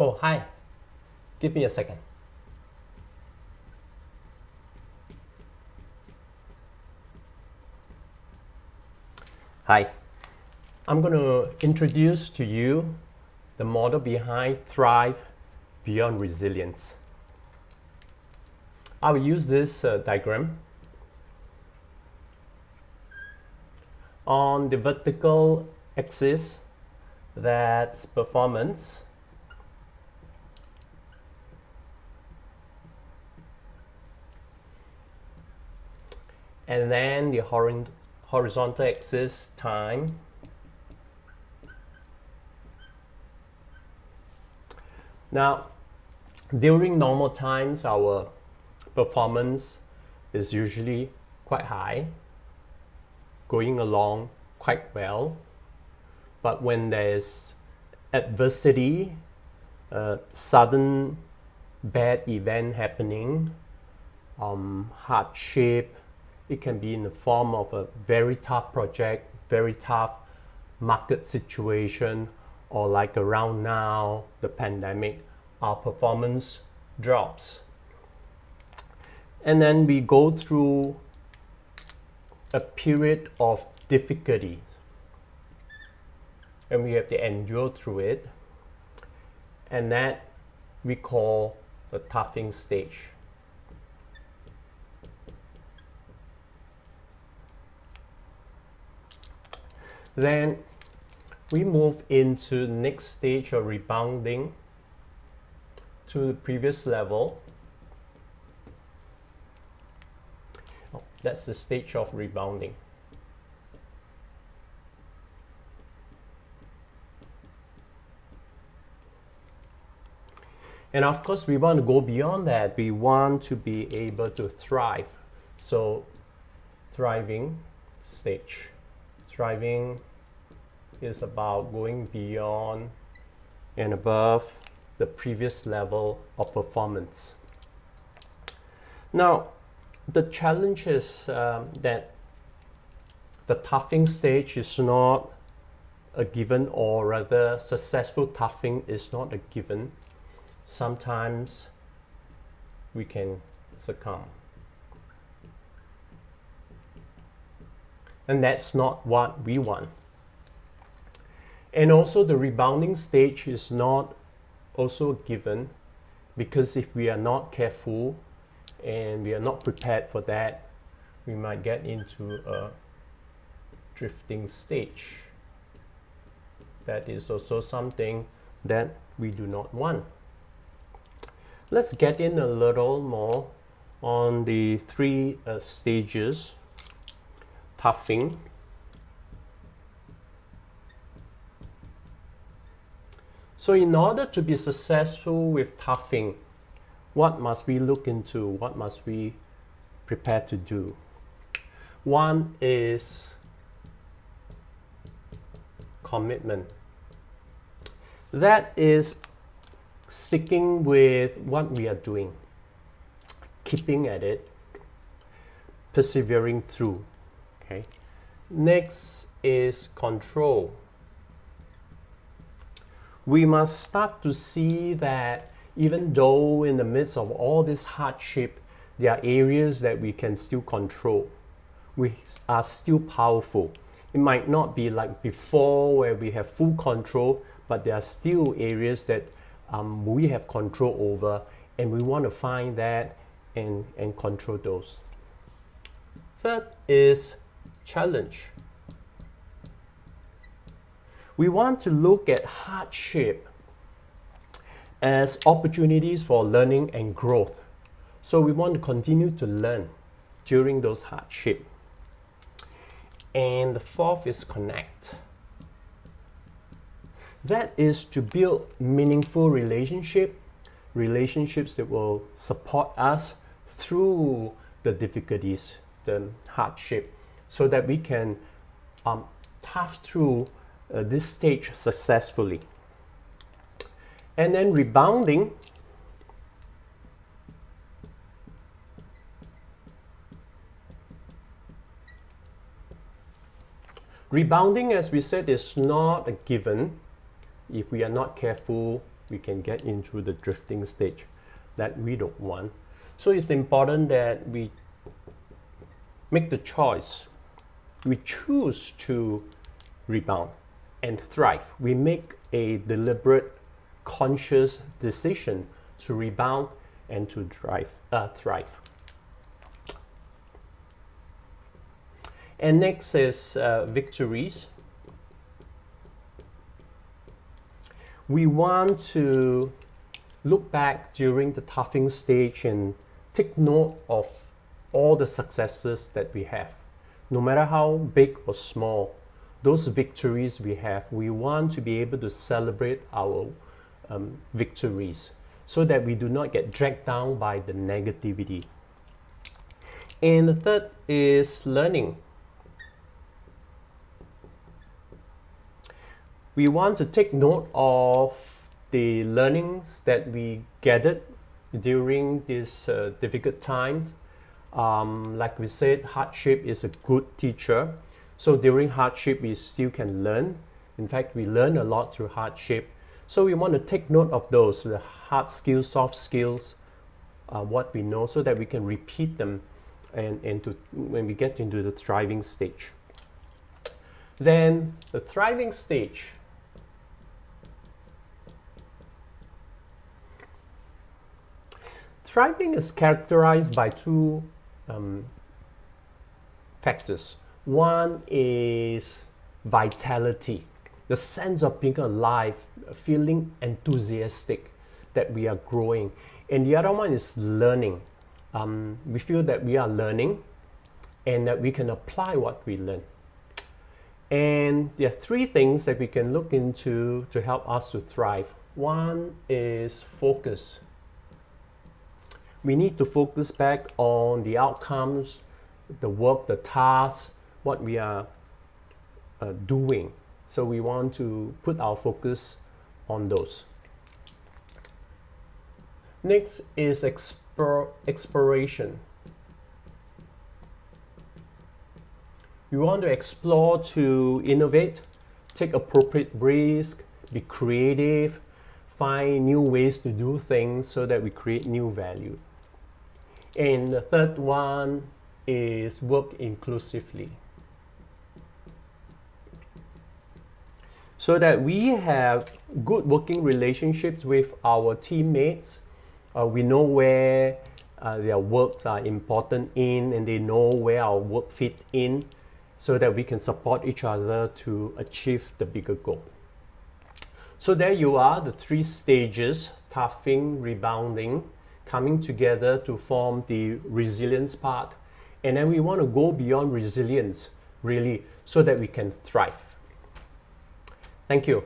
Oh, hi. Give me a second. Hi. I'm going to introduce to you the model behind Thrive Beyond Resilience. I will use this diagram. On the vertical axis, that's performance. And then the horizontal axis, time. Now, during normal times, our performance is usually quite high, going along quite well. But when there's adversity, sudden bad event happening, hardship, it can be in the form of a very tough project, very tough market situation, or like around now, the pandemic, our performance drops. And then we go through a period of difficulty, and we have to endure through it, and that we call the toughing stage. Then we move into the next stage of rebounding to the previous level. That's the stage of rebounding. And of course, we want to go beyond that. We want to be able to thrive. So, thriving stage. Thriving is about going beyond and above the previous level of performance. Now, the challenge is that the toughing stage is not a given, or rather, successful toughing is not a given. Sometimes we can succumb. And that's not what we want. And also, the rebounding stage is not also given, because if we are not careful and we are not prepared for that, we might get into a drifting stage. That is also something that we do not want. Let's get in a little more on the three stages. Toughing. So in order to be successful with toughing, what must we look into? What must we prepare to do? One is commitment. That is sticking with what we are doing, keeping at it, persevering through. Okay. Next is control. We must start to see that even though in the midst of all this hardship, there are areas that we can still control. We are still powerful. It might not be like before where we have full control, but there are still areas that we have control over, and we want to find that and control those. Third is challenge. We want to look at hardship as opportunities for learning and growth. So we want to continue to learn during those hardship. And the fourth is connect. That is to build meaningful relationships that will support us through the difficulties, the hardship, so that we can tough through this stage successfully. And then rebounding. Rebounding, as we said, is not a given. If we are not careful, we can get into the drifting stage that we don't want. So it's important that we make the choice. We choose to rebound and thrive. We make a deliberate, conscious decision to rebound and to thrive. And next is victories. We want to look back during the toughing stage and take note of all the successes that we have. No matter how big or small, those victories we have, we want to be able to celebrate our victories so that we do not get dragged down by the negativity. And the third is learning. We want to take note of the learnings that we gathered during these difficult times. Like we said, hardship is a good teacher. So during hardship, we still can learn. In fact, we learn a lot through hardship. So we want to take note of those, the hard skills, soft skills, what we know, so that we can repeat them and to, when we get into the thriving stage. Then the thriving stage. Thriving is characterized by two factors. One is vitality, the sense of being alive, feeling enthusiastic that we are growing. And the other one is learning. We feel that we are learning and that we can apply what we learn. And there are three things that we can look into to help us to thrive. One is focus. We need to focus back on the outcomes, the work, the tasks, what we are doing. So we want to put our focus on those. Next is exploration. We want to explore to innovate, take appropriate risk, be creative, find new ways to do things so that we create new value. And the third one is work inclusively. So that we have good working relationships with our teammates. We know where their works are important in, and they know where our work fit in, so that we can support each other to achieve the bigger goal. So there you are, the three stages: toughing, rebounding, coming together to form the resilience part. And then we want to go beyond resilience, really, so that we can thrive. Thank you.